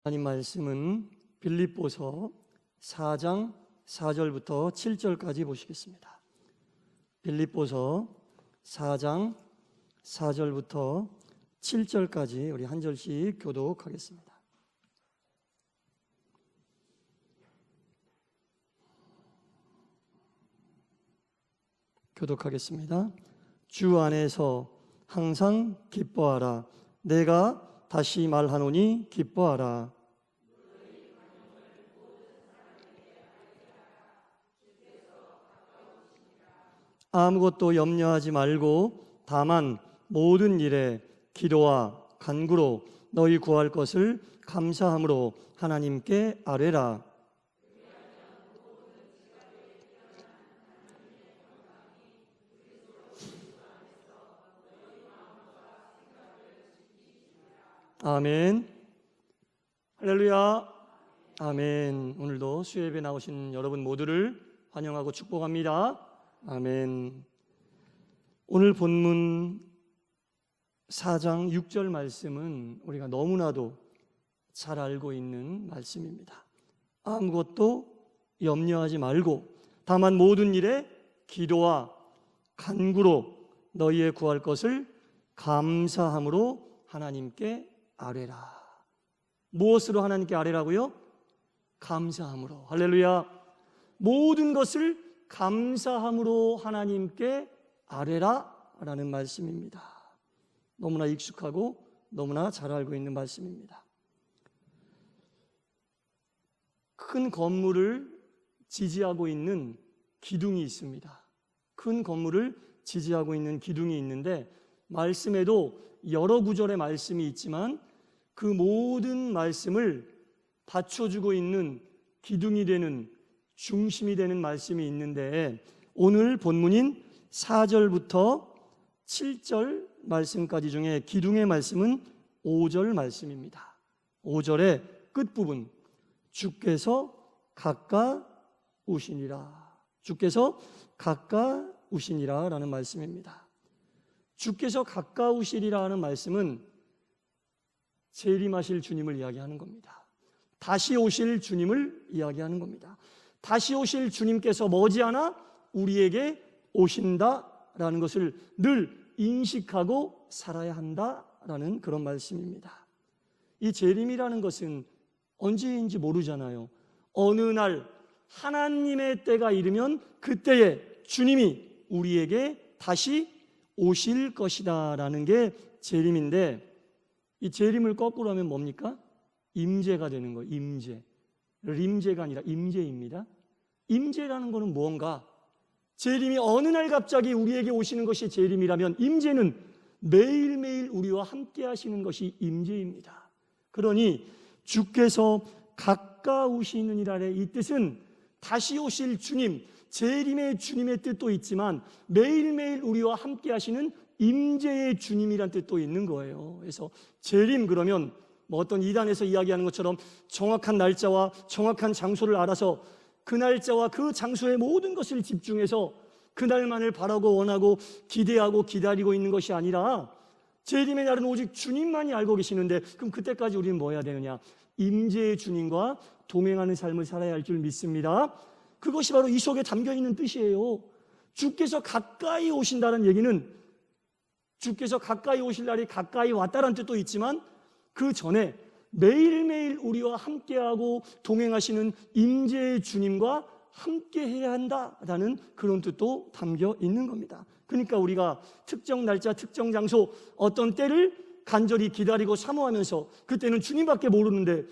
하나님 말씀은 빌립보서 4장 4절부터 7절까지 보시겠습니다. 빌립보서 4장 4절부터 7절까지 우리 한 절씩 교독하겠습니다. 교독하겠습니다. 주 안에서 항상 기뻐하라. 내가 다시 말하노니 기뻐하라. 아무것도 염려하지 말고 다만 모든 일에 기도와 간구로 너희 구할 것을 감사함으로 하나님께 아뢰라. 아멘. 할렐루야. 아멘. 오늘도 수요예배 나오신 여러분 모두를 환영하고 축복합니다. 아멘. 오늘 본문 4장 6절 말씀은 우리가 너무나도 잘 알고 있는 말씀입니다. 아무것도 염려하지 말고 다만 모든 일에 기도와 간구로 너희의 구할 것을 감사함으로 하나님께 아뢰라. 무엇으로 하나님께 아뢰라고요? 감사함으로. 할렐루야. 모든 것을 감사함으로 하나님께 아뢰라 라는 말씀입니다. 너무나 익숙하고 너무나 잘 알고 있는 말씀입니다. 큰 건물을 지지하고 있는 기둥이 있습니다. 큰 건물을 지지하고 있는 기둥이 있는데 말씀에도 여러 구절의 말씀이 있지만 그 모든 말씀을 받쳐주고 있는 기둥이 되는, 중심이 되는 말씀이 있는데 오늘 본문인 4절부터 7절 말씀까지 중에 기둥의 말씀은 5절 말씀입니다. 5절의 끝부분, 주께서 가까우시니라. 주께서 가까우시니라 라는 말씀입니다. 주께서 가까우시리라 하는 말씀은 재림하실 주님을 이야기하는 겁니다. 다시 오실 주님을 이야기하는 겁니다. 다시 오실 주님께서 머지않아 우리에게 오신다라는 것을 늘 인식하고 살아야 한다라는 그런 말씀입니다. 이 재림이라는 것은 언제인지 모르잖아요. 어느 날 하나님의 때가 이르면 그때에 주님이 우리에게 다시 오실 것이다 라는 게 재림인데 이 재림을 거꾸로 하면 뭡니까? 임재가 되는 거예요. 임재. 림재가 아니라 임재입니다. 임재라는 것은 무언가 재림이 어느 날 갑자기 우리에게 오시는 것이 재림이라면 임재는 매일매일 우리와 함께 하시는 것이 임재입니다. 그러니 주께서 가까우시느니라의 이 뜻은 다시 오실 주님, 재림의 주님의 뜻도 있지만 매일매일 우리와 함께 하시는 임재의 주님이란 뜻도 있는 거예요. 그래서 재림 그러면 뭐 어떤 이단에서 이야기하는 것처럼 정확한 날짜와 정확한 장소를 알아서 그 날짜와 그 장소의 모든 것을 집중해서 그날만을 바라고 원하고 기대하고 기다리고 있는 것이 아니라 재림의 날은 오직 주님만이 알고 계시는데 그럼 그때까지 우리는 뭐 해야 되느냐? 임재의 주님과 동행하는 삶을 살아야 할 줄 믿습니다. 그것이 바로 이 속에 담겨있는 뜻이에요. 주께서 가까이 오신다는 얘기는 주께서 가까이 오실 날이 가까이 왔다는 뜻도 있지만 그 전에 매일매일 우리와 함께하고 동행하시는 임재의 주님과 함께해야 한다라는 그런 뜻도 담겨 있는 겁니다. 그러니까 우리가 특정 날짜, 특정 장소, 어떤 때를 간절히 기다리고 사모하면서 그때는 주님밖에 모르는데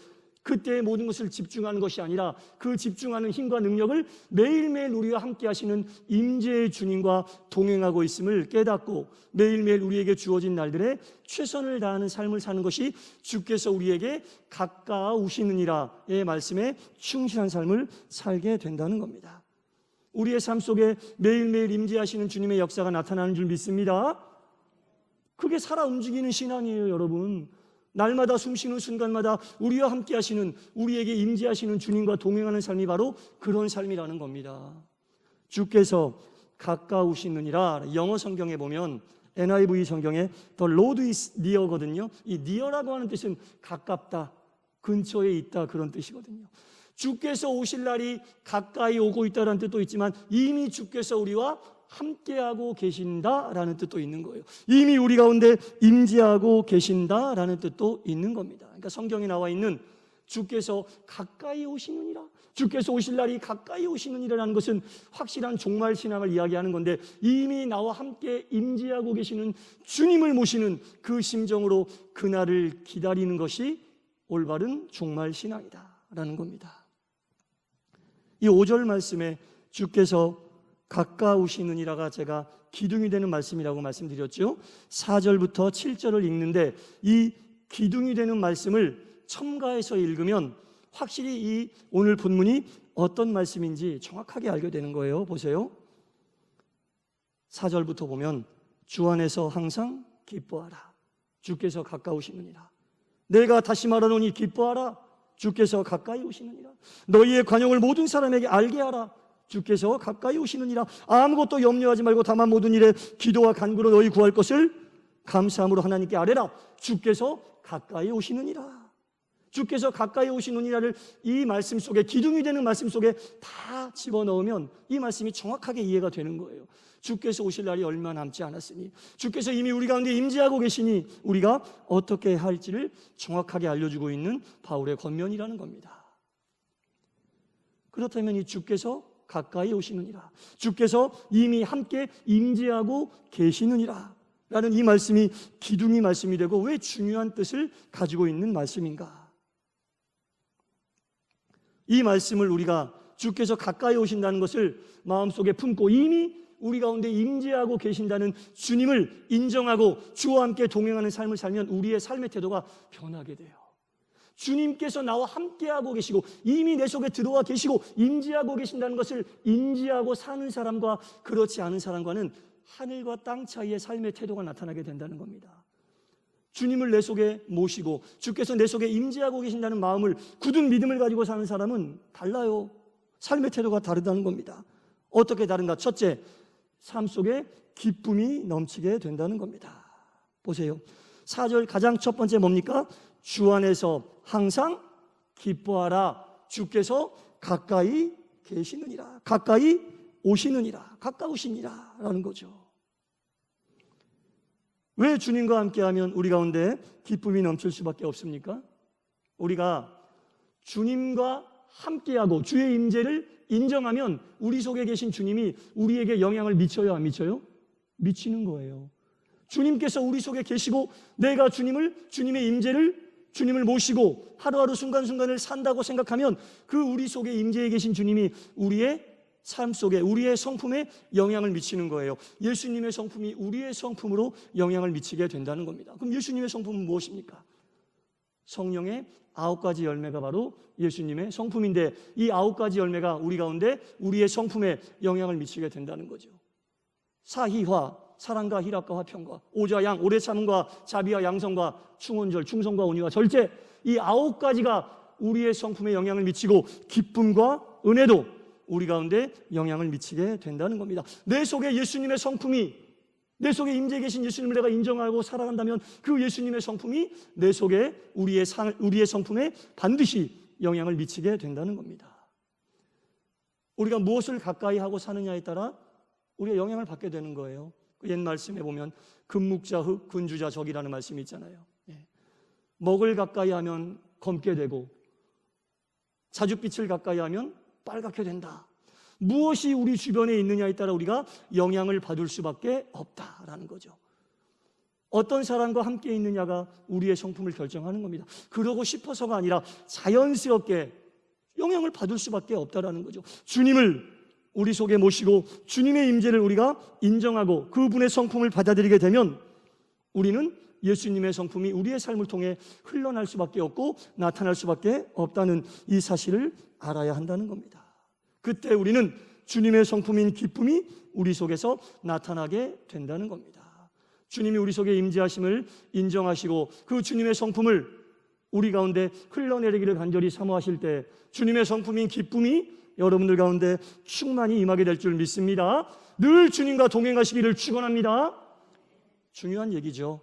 그때의 모든 것을 집중하는 것이 아니라 그 집중하는 힘과 능력을 매일매일 우리와 함께 하시는 임재의 주님과 동행하고 있음을 깨닫고 매일매일 우리에게 주어진 날들에 최선을 다하는 삶을 사는 것이 주께서 우리에게 가까우시느니라의 말씀에 충실한 삶을 살게 된다는 겁니다. 우리의 삶 속에 매일매일 임재하시는 주님의 역사가 나타나는 줄 믿습니다. 그게 살아 움직이는 신앙이에요, 여러분. 날마다 숨쉬는 순간마다 우리와 함께 하시는, 우리에게 임재하시는 주님과 동행하는 삶이 바로 그런 삶이라는 겁니다. 주께서 가까우시느니라. 영어 성경에 보면 NIV 성경에 The Lord is near거든요. 이 near라고 하는 뜻은 가깝다, 근처에 있다, 그런 뜻이거든요. 주께서 오실 날이 가까이 오고 있다는 뜻도 있지만 이미 주께서 우리와 함께하고 계신다라는 뜻도 있는 거예요. 이미 우리 가운데 임재하고 계신다라는 뜻도 있는 겁니다. 그러니까 성경에 나와 있는 주께서 가까이 오시느니라, 주께서 오실 날이 가까이 오시느니라는 것은 확실한 종말 신앙을 이야기하는 건데, 이미 나와 함께 임재하고 계시는 주님을 모시는 그 심정으로 그날을 기다리는 것이 올바른 종말 신앙이다라는 겁니다. 이 5절 말씀에 주께서 가까우시느니라가 제가 기둥이 되는 말씀이라고 말씀드렸죠. 4절부터 7절을 읽는데 이 기둥이 되는 말씀을 첨가해서 읽으면 확실히 이 오늘 본문이 어떤 말씀인지 정확하게 알게 되는 거예요. 보세요. 4절부터 보면 주 안에서 항상 기뻐하라, 주께서 가까우시느니라. 내가 다시 말하노니 기뻐하라, 주께서 가까이 오시느니라. 너희의 관용을 모든 사람에게 알게 하라, 주께서 가까이 오시느니라. 아무것도 염려하지 말고 다만 모든 일에 기도와 간구로 너희 구할 것을 감사함으로 하나님께 아뢰라, 주께서 가까이 오시느니라. 주께서 가까이 오시느니라를 이 말씀 속에, 기둥이 되는 말씀 속에 다 집어넣으면 이 말씀이 정확하게 이해가 되는 거예요. 주께서 오실 날이 얼마 남지 않았으니, 주께서 이미 우리 가운데 임재하고 계시니 우리가 어떻게 해야 할지를 정확하게 알려주고 있는 바울의 권면이라는 겁니다. 그렇다면 이 주께서 가까이 오시느니라, 주께서 이미 함께 임재하고 계시느니라 라는 이 말씀이 기둥이 말씀이 되고 왜 중요한 뜻을 가지고 있는 말씀인가? 이 말씀을 우리가 주께서 가까이 오신다는 것을 마음속에 품고 이미 우리 가운데 임재하고 계신다는 주님을 인정하고 주와 함께 동행하는 삶을 살면 우리의 삶의 태도가 변하게 돼요. 주님께서 나와 함께하고 계시고 이미 내 속에 들어와 계시고 임재하고 계신다는 것을 인지하고 사는 사람과 그렇지 않은 사람과는 하늘과 땅 차이의 삶의 태도가 나타나게 된다는 겁니다. 주님을 내 속에 모시고 주께서 내 속에 임재하고 계신다는 마음을, 굳은 믿음을 가지고 사는 사람은 달라요. 삶의 태도가 다르다는 겁니다. 어떻게 다른가? 첫째, 삶 속에 기쁨이 넘치게 된다는 겁니다. 보세요. 4절 가장 첫 번째 뭡니까? 주 안에서 항상 기뻐하라, 주께서 가까이 계시느니라, 가까이 오시느니라, 가까우시니라 라는 거죠. 왜 주님과 함께하면 우리 가운데 기쁨이 넘칠 수밖에 없습니까? 우리가 주님과 함께하고 주의 임재를 인정하면 우리 속에 계신 주님이 우리에게 영향을 미쳐요, 안 미쳐요? 미치는 거예요. 주님께서 우리 속에 계시고 내가 주님의 임재를, 주님을 모시고 하루하루 순간순간을 산다고 생각하면 그 우리 속에 임재해 계신 주님이 우리의 삶 속에, 우리의 성품에 영향을 미치는 거예요. 예수님의 성품이 우리의 성품으로 영향을 미치게 된다는 겁니다. 그럼 예수님의 성품은 무엇입니까? 성령의 9가지 열매가 바로 예수님의 성품인데 이 9가지 열매가 우리 가운데 우리의 성품에 영향을 미치게 된다는 거죠. 사희화, 사랑과 희락과 화평과 오자양, 오래 참음과 자비와 양성과 충원절, 충성과 온유와 절제, 이 9가지가 우리의 성품에 영향을 미치고 기쁨과 은혜도 우리 가운데 영향을 미치게 된다는 겁니다. 내 속에 예수님의 성품이, 내 속에 임재해 계신 예수님을 내가 인정하고 살아간다면 그 예수님의 성품이 내 속에 우리의 성품에 반드시 영향을 미치게 된다는 겁니다. 우리가 무엇을 가까이 하고 사느냐에 따라 우리가 영향을 받게 되는 거예요. 옛 말씀에 보면 금묵자 흙, 군주자 적이라는 말씀이 있잖아요. 먹을 가까이 하면 검게 되고 자줏빛을 가까이 하면 빨갛게 된다. 무엇이 우리 주변에 있느냐에 따라 우리가 영향을 받을 수밖에 없다라는 거죠. 어떤 사람과 함께 있느냐가 우리의 성품을 결정하는 겁니다. 그러고 싶어서가 아니라 자연스럽게 영향을 받을 수밖에 없다라는 거죠. 주님을 우리 속에 모시고 주님의 임재를 우리가 인정하고 그분의 성품을 받아들이게 되면 우리는 예수님의 성품이 우리의 삶을 통해 흘러날 수밖에 없고 나타날 수밖에 없다는 이 사실을 알아야 한다는 겁니다. 그때 우리는 주님의 성품인 기쁨이 우리 속에서 나타나게 된다는 겁니다. 주님이 우리 속에 임재하심을 인정하시고 그 주님의 성품을 우리 가운데 흘러내리기를 간절히 사모하실 때 주님의 성품인 기쁨이 여러분들 가운데 충만히 임하게 될 줄 믿습니다. 늘 주님과 동행하시기를 축원합니다. 중요한 얘기죠.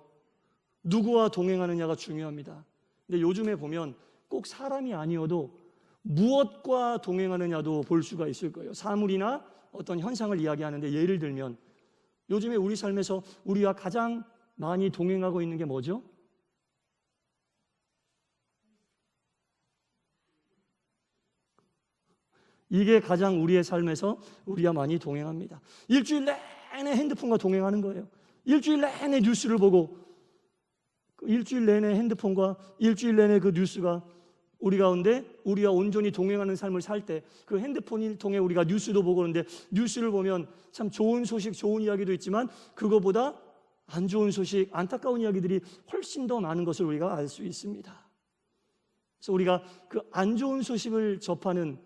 누구와 동행하느냐가 중요합니다. 근데 요즘에 보면 꼭 사람이 아니어도 무엇과 동행하느냐도 볼 수가 있을 거예요. 사물이나 어떤 현상을 이야기하는데, 예를 들면 요즘에 우리 삶에서 우리가 가장 많이 동행하고 있는 게 뭐죠? 이게 가장 우리의 삶에서 우리가 많이 동행합니다. 일주일 내내 핸드폰과 동행하는 거예요. 일주일 내내 뉴스를 보고, 일주일 내내 핸드폰과 일주일 내내 그 뉴스가 우리 가운데, 우리가 온전히 동행하는 삶을 살 때 그 핸드폰을 통해 우리가 뉴스도 보고, 그런데 뉴스를 보면 참 좋은 소식, 좋은 이야기도 있지만 그거보다 안 좋은 소식, 안타까운 이야기들이 훨씬 더 많은 것을 우리가 알 수 있습니다. 그래서 우리가 그 안 좋은 소식을 접하는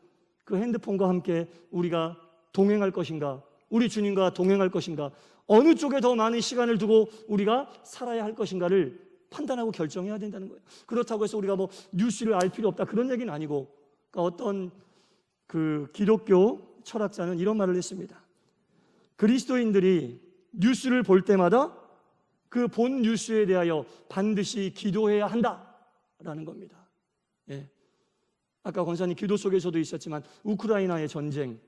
그 핸드폰과 함께 우리가 동행할 것인가, 우리 주님과 동행할 것인가, 어느 쪽에 더 많은 시간을 두고 우리가 살아야 할 것인가를 판단하고 결정해야 된다는 거예요. 그렇다고 해서 우리가 뭐 뉴스를 알 필요 없다, 그런 얘기는 아니고, 그러니까 어떤 그 기독교 철학자는 이런 말을 했습니다. 그리스도인들이 뉴스를 볼 때마다 그 본 뉴스에 대하여 반드시 기도해야 한다라는 겁니다. 예. 아까 권사님 기도 속에서도 있었지만 우크라이나의 전쟁,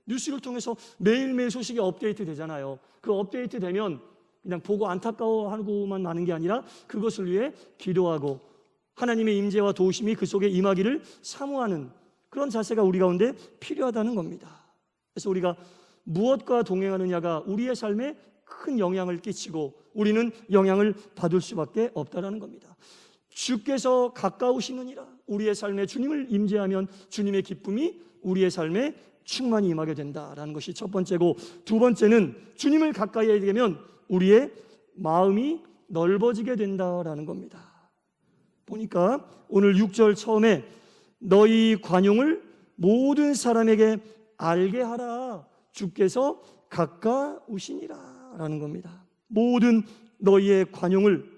뉴스를 통해서 매일매일 소식이 업데이트 되잖아요. 그 업데이트 되면 그냥 보고 안타까워하고만 마는 게 아니라 그것을 위해 기도하고 하나님의 임재와 도우심이 그 속에 임하기를 사모하는 그런 자세가 우리 가운데 필요하다는 겁니다. 그래서 우리가 무엇과 동행하느냐가 우리의 삶에 큰 영향을 끼치고 우리는 영향을 받을 수밖에 없다는 겁니다. 주께서 가까우시느니라. 우리의 삶에 주님을 임재하면 주님의 기쁨이 우리의 삶에 충만히 임하게 된다라는 것이 첫 번째고, 두 번째는 주님을 가까이 하게 되면 우리의 마음이 넓어지게 된다라는 겁니다. 보니까 오늘 6절 처음에 너희 관용을 모든 사람에게 알게 하라. 주께서 가까우시니라 라는 겁니다. 모든 너희의 관용을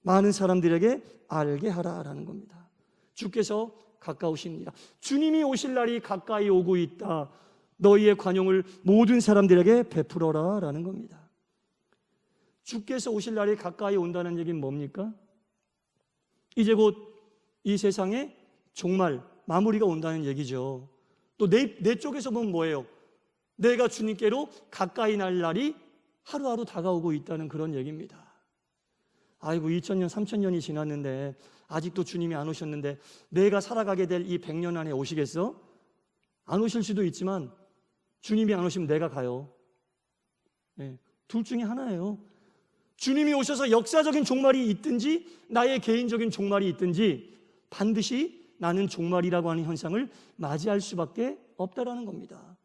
많은 사람들에게 알게 하라라는 겁니다. 주께서 가까우십니다. 주님이 오실 날이 가까이 오고 있다. 너희의 관용을 모든 사람들에게 베풀어라 라는 겁니다. 주께서 오실 날이 가까이 온다는 얘기는 뭡니까? 이제 곧 이 세상에 종말, 마무리가 온다는 얘기죠. 또 내 쪽에서 보면 뭐예요? 내가 주님께로 가까이 날 날이 하루하루 다가오고 있다는 그런 얘기입니다. 아이고 2000년, 3000년이 지났는데 아직도 주님이 안 오셨는데 내가 살아가게 될 이 100년 안에 오시겠어? 안 오실 수도 있지만 주님이 안 오시면 내가 가요. 둘 중에 하나예요. 주님이 오셔서 역사적인 종말이 있든지 나의 개인적인 종말이 있든지 반드시 나는 종말이라고 하는 현상을 맞이할 수밖에 없다라는 겁니다.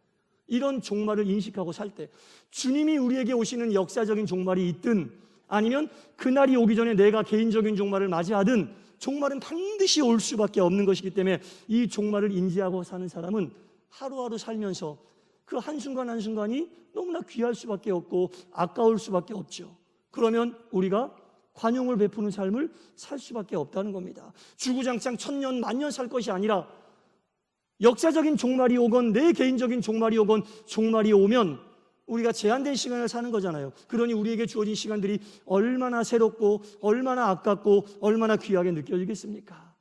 이런 종말을 인식하고 살 때 주님이 우리에게 오시는 역사적인 종말이 있든 아니면 그날이 오기 전에 내가 개인적인 종말을 맞이하든 종말은 반드시 올 수밖에 없는 것이기 때문에 이 종말을 인지하고 사는 사람은 하루하루 살면서 그 한순간 한순간이 너무나 귀할 수밖에 없고 아까울 수밖에 없죠. 그러면 우리가 관용을 베푸는 삶을 살 수밖에 없다는 겁니다. 주구장창 1000년, 만년 살 것이 아니라 역사적인 종말이 오건 내 개인적인 종말이 오건 종말이 오면 우리가 제한된 시간을 사는 거잖아요. 그러니 우리에게 주어진 시간들이 얼마나 새롭고 얼마나 아깝고 얼마나 귀하게 느껴지겠습니까?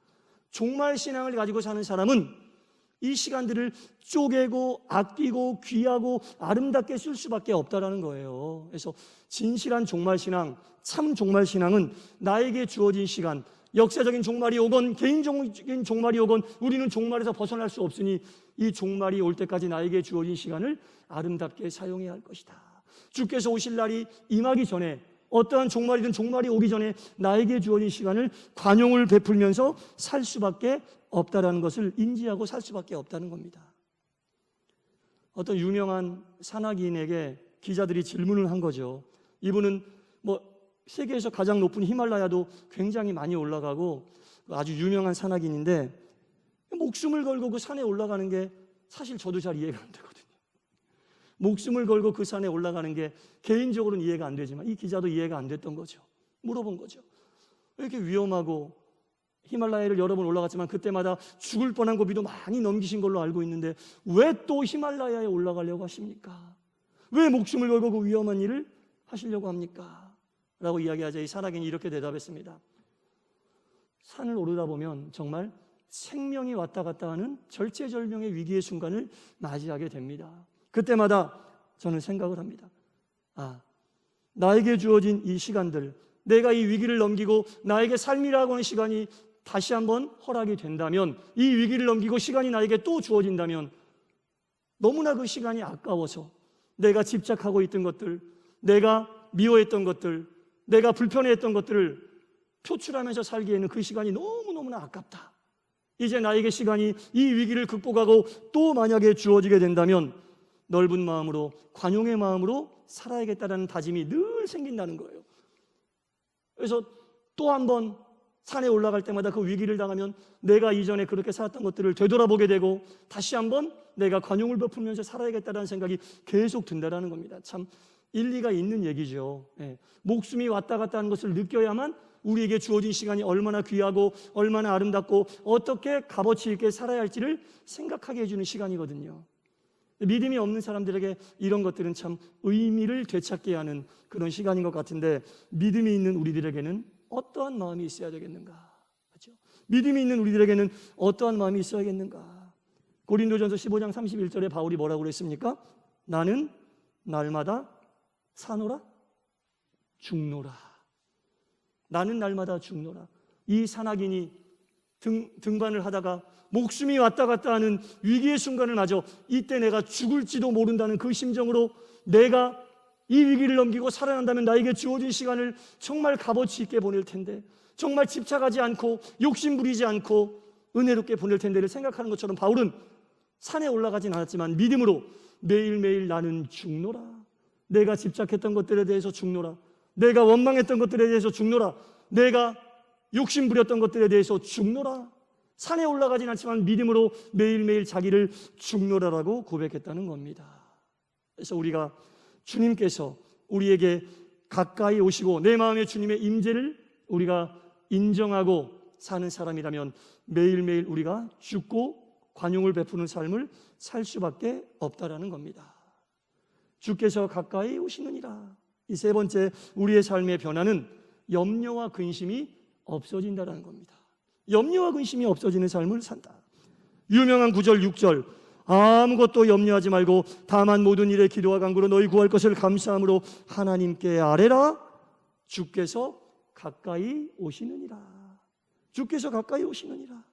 종말 신앙을 가지고 사는 사람은 이 시간들을 쪼개고 아끼고 귀하고 아름답게 쓸 수밖에 없다는 거예요. 그래서 진실한 종말 신앙, 참 종말 신앙은 나에게 주어진 시간, 역사적인 종말이 오건 개인적인 종말이 오건 우리는 종말에서 벗어날 수 없으니 이 종말이 올 때까지 나에게 주어진 시간을 아름답게 사용해야 할 것이다. 주께서 오실 날이 임하기 전에 어떠한 종말이든 종말이 오기 전에 나에게 주어진 시간을 관용을 베풀면서 살 수밖에 없다라는 것을 인지하고 살 수밖에 없다는 겁니다. 어떤 유명한 산악인에게 기자들이 질문을 한 거죠. 이분은 세계에서 가장 높은 히말라야도 굉장히 많이 올라가고 아주 유명한 산악인인데 목숨을 걸고 그 산에 올라가는 게 사실 저도 잘 이해가 안 되거든요. 목숨을 걸고 그 산에 올라가는 게 개인적으로는 이해가 안 되지만 이 기자도 이해가 안 됐던 거죠. 물어본 거죠. 왜 이렇게 위험하고 히말라야를 여러 번 올라갔지만 그때마다 죽을 뻔한 고비도 많이 넘기신 걸로 알고 있는데 왜 또 히말라야에 올라가려고 하십니까? 왜 목숨을 걸고 그 위험한 일을 하시려고 합니까? 라고 이야기하자 이 산악인이 이렇게 대답했습니다. 산을 오르다 보면 정말 생명이 왔다 갔다 하는 절체절명의 위기의 순간을 맞이하게 됩니다. 그때마다 저는 생각을 합니다. 나에게 주어진 이 시간들, 내가 이 위기를 넘기고 나에게 삶이라고 하는 시간이 다시 한번 허락이 된다면, 이 위기를 넘기고 시간이 나에게 또 주어진다면 너무나 그 시간이 아까워서 내가 집착하고 있던 것들, 내가 미워했던 것들, 내가 불편해했던 것들을 표출하면서 살기에는 그 시간이 너무너무나 아깝다. 이제 나에게 시간이 이 위기를 극복하고 또 만약에 주어지게 된다면 넓은 마음으로, 관용의 마음으로 살아야겠다는 다짐이 늘 생긴다는 거예요. 그래서 또 한 번 산에 올라갈 때마다 그 위기를 당하면 내가 이전에 그렇게 살았던 것들을 되돌아보게 되고 다시 한번 내가 관용을 베풀면서 살아야겠다는 생각이 계속 든다는 겁니다. 참 일리가 있는 얘기죠. 목숨이 왔다 갔다 하는 것을 느껴야만 우리에게 주어진 시간이 얼마나 귀하고 얼마나 아름답고 어떻게 값어치 있게 살아야 할지를 생각하게 해주는 시간이거든요. 믿음이 없는 사람들에게 이런 것들은 참 의미를 되찾게 하는 그런 시간인 것 같은데, 믿음이 있는 우리들에게는 어떠한 마음이 있어야 되겠는가? 그렇죠? 믿음이 있는 우리들에게는 어떠한 마음이 있어야겠는가? 고린도전서 15장 31절에 바울이 뭐라고 그랬습니까? 나는 날마다 사노라 죽노라. 나는 날마다 죽노라. 이 산악인이 등반을 하다가 목숨이 왔다 갔다 하는 위기의 순간을 맞아 이때 내가 죽을지도 모른다는 그 심정으로 내가 이 위기를 넘기고 살아난다면 나에게 주어진 시간을 정말 값어치 있게 보낼 텐데, 정말 집착하지 않고 욕심 부리지 않고 은혜롭게 보낼 텐데를 생각하는 것처럼 바울은 산에 올라가진 않았지만 믿음으로 매일매일 나는 죽노라. 내가 집착했던 것들에 대해서 죽노라. 내가 원망했던 것들에 대해서 죽노라. 내가 욕심 부렸던 것들에 대해서 죽노라. 산에 올라가진 않지만 믿음으로 매일매일 자기를 죽노라라고 고백했다는 겁니다. 그래서 우리가 주님께서 우리에게 가까이 오시고 내 마음에 주님의 임재를 우리가 인정하고 사는 사람이라면 매일매일 우리가 죽고 관용을 베푸는 삶을 살 수밖에 없다라는 겁니다. 주께서 가까이 오시느니라. 이 세 번째 우리의 삶의 변화는 염려와 근심이 없어진다라는 겁니다. 염려와 근심이 없어지는 삶을 산다. 유명한 9절 6절, 아무것도 염려하지 말고 다만 모든 일에 기도와 간구로 너희 구할 것을 감사함으로 하나님께 아뢰라. 주께서 가까이 오시느니라. 주께서 가까이 오시느니라.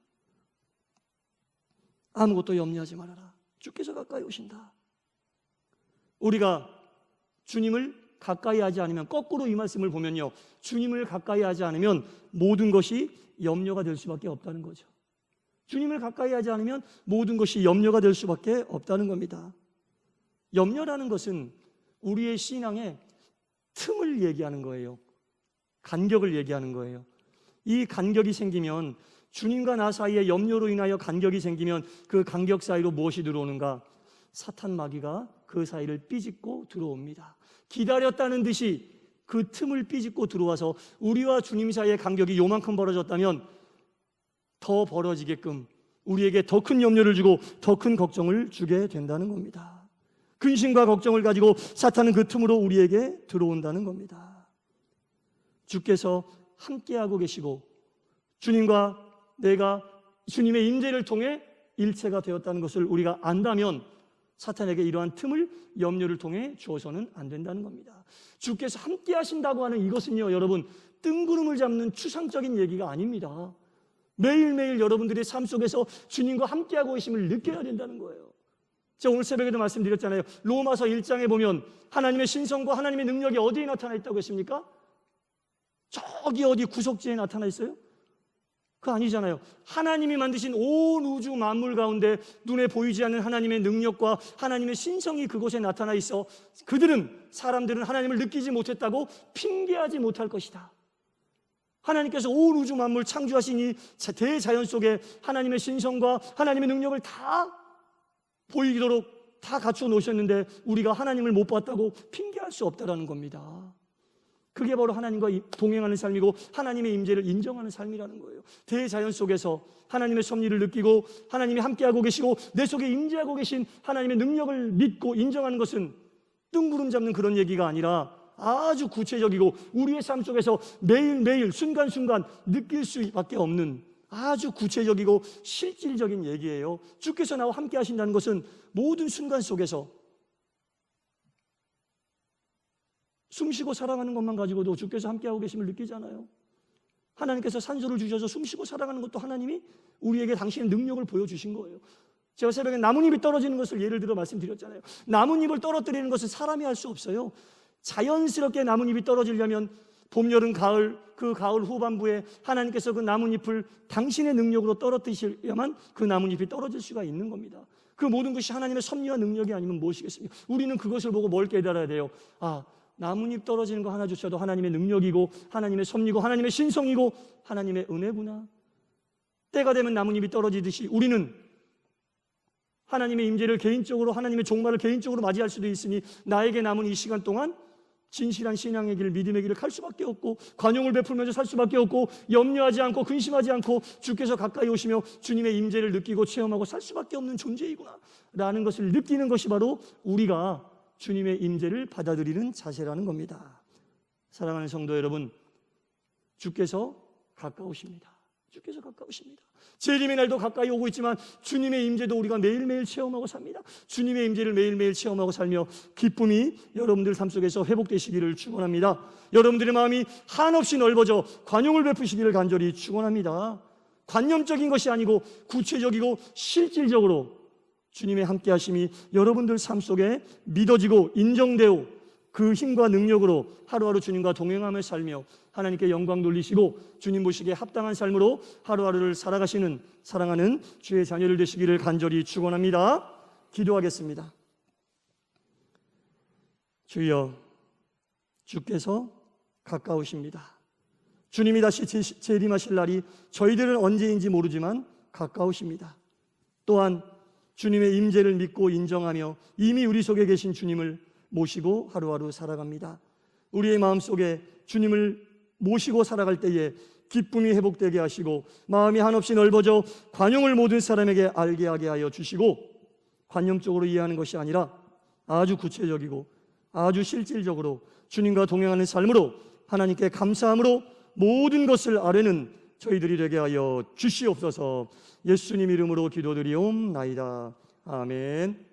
아무것도 염려하지 말아라. 주께서 가까이 오신다. 우리가 주님을 가까이 하지 않으면, 거꾸로 이 말씀을 보면요, 주님을 가까이 하지 않으면 모든 것이 염려가 될 수밖에 없다는 거죠. 주님을 가까이 하지 않으면 모든 것이 염려가 될 수밖에 없다는 겁니다. 염려라는 것은 우리의 신앙의 틈을 얘기하는 거예요. 간격을 얘기하는 거예요. 이 간격이 생기면, 주님과 나 사이에 염려로 인하여 간격이 생기면 그 간격 사이로 무엇이 들어오는가? 사탄 마귀가 그 사이를 삐짓고 들어옵니다. 기다렸다는 듯이 그 틈을 삐짓고 들어와서 우리와 주님 사이의 간격이 요만큼 벌어졌다면 더 벌어지게끔 우리에게 더 큰 염려를 주고 더 큰 걱정을 주게 된다는 겁니다. 근심과 걱정을 가지고 사탄은 그 틈으로 우리에게 들어온다는 겁니다. 주께서 함께하고 계시고 주님과 내가 주님의 임재를 통해 일체가 되었다는 것을 우리가 안다면 사탄에게 이러한 틈을 염려를 통해 주어서는 안 된다는 겁니다. 주께서 함께 하신다고 하는 이것은요, 여러분, 뜬구름을 잡는 추상적인 얘기가 아닙니다. 매일매일 여러분들의 삶 속에서 주님과 함께하고 계심을 느껴야 된다는 거예요. 제가 오늘 새벽에도 말씀드렸잖아요. 로마서 1장에 보면 하나님의 신성과 하나님의 능력이 어디에 나타나 있다고 했습니까? 저기 어디 구석지에 나타나 있어요? 그거 아니잖아요. 하나님이 만드신 온 우주 만물 가운데 눈에 보이지 않는 하나님의 능력과 하나님의 신성이 그곳에 나타나 있어 사람들은 하나님을 느끼지 못했다고 핑계하지 못할 것이다. 하나님께서 온 우주 만물 창조하신 이 대자연 속에 하나님의 신성과 하나님의 능력을 다 보이도록 다 갖춰 놓으셨는데 우리가 하나님을 못 봤다고 핑계할 수 없다는 겁니다. 그게 바로 하나님과 동행하는 삶이고 하나님의 임재를 인정하는 삶이라는 거예요. 대자연 속에서 하나님의 섭리를 느끼고 하나님이 함께하고 계시고 내 속에 임재하고 계신 하나님의 능력을 믿고 인정하는 것은 뜬구름 잡는 그런 얘기가 아니라 아주 구체적이고 우리의 삶 속에서 매일매일 순간순간 느낄 수밖에 없는 아주 구체적이고 실질적인 얘기예요. 주께서 나와 함께 하신다는 것은 모든 순간 속에서 숨쉬고 살아가는 것만 가지고도 주께서 함께하고 계심을 느끼잖아요. 하나님께서 산소를 주셔서 숨쉬고 살아가는 것도 하나님이 우리에게 당신의 능력을 보여주신 거예요. 제가 새벽에 나뭇잎이 떨어지는 것을 예를 들어 말씀드렸잖아요. 나뭇잎을 떨어뜨리는 것은 사람이 할 수 없어요. 자연스럽게 나뭇잎이 떨어지려면 봄, 여름, 가을, 그 가을 후반부에 하나님께서 그 나뭇잎을 당신의 능력으로 떨어뜨리셔야만 그 나뭇잎이 떨어질 수가 있는 겁니다. 그 모든 것이 하나님의 섭리와 능력이 아니면 무엇이겠습니까? 우리는 그것을 보고 뭘 깨달아야 돼요? 나뭇잎 떨어지는 거 하나조차도 하나님의 능력이고 하나님의 섭리고 하나님의 신성이고 하나님의 은혜구나. 때가 되면 나뭇잎이 떨어지듯이 우리는 하나님의 임재를 개인적으로, 하나님의 종말을 개인적으로 맞이할 수도 있으니 나에게 남은 이 시간 동안 진실한 신앙의 길, 믿음의 길을 갈 수밖에 없고 관용을 베풀면서 살 수밖에 없고 염려하지 않고 근심하지 않고 주께서 가까이 오시며 주님의 임재를 느끼고 체험하고 살 수밖에 없는 존재이구나 라는 것을 느끼는 것이 바로 우리가 주님의 임재를 받아들이는 자세라는 겁니다. 사랑하는 성도 여러분, 주께서 가까우십니다. 주께서 가까우십니다. 재림의 날도 가까이 오고 있지만 주님의 임재도 우리가 매일매일 체험하고 삽니다. 주님의 임재를 매일매일 체험하고 살며 기쁨이 여러분들 삶 속에서 회복되시기를 축원합니다. 여러분들의 마음이 한없이 넓어져 관용을 베푸시기를 간절히 축원합니다. 관념적인 것이 아니고 구체적이고 실질적으로 주님의 함께하심이 여러분들 삶 속에 믿어지고 인정되고 그 힘과 능력으로 하루하루 주님과 동행하며 살며 하나님께 영광 돌리시고 주님 보시기에 합당한 삶으로 하루하루를 살아가시는 사랑하는 주의 자녀를 되시기를 간절히 축원합니다. 기도하겠습니다. 주여, 주께서 가까우십니다. 주님이 다시 재림하실 날이 저희들은 언제인지 모르지만 가까우십니다. 또한 주님의 임재를 믿고 인정하며 이미 우리 속에 계신 주님을 모시고 하루하루 살아갑니다. 우리의 마음속에 주님을 모시고 살아갈 때에 기쁨이 회복되게 하시고 마음이 한없이 넓어져 관용을 모든 사람에게 알게 하게 하여 주시고 관념적으로 이해하는 것이 아니라 아주 구체적이고 아주 실질적으로 주님과 동행하는 삶으로 하나님께 감사함으로 모든 것을 아뢰는 저희들이 되게 하여 주시옵소서. 예수님 이름으로 기도드리옵나이다. 아멘.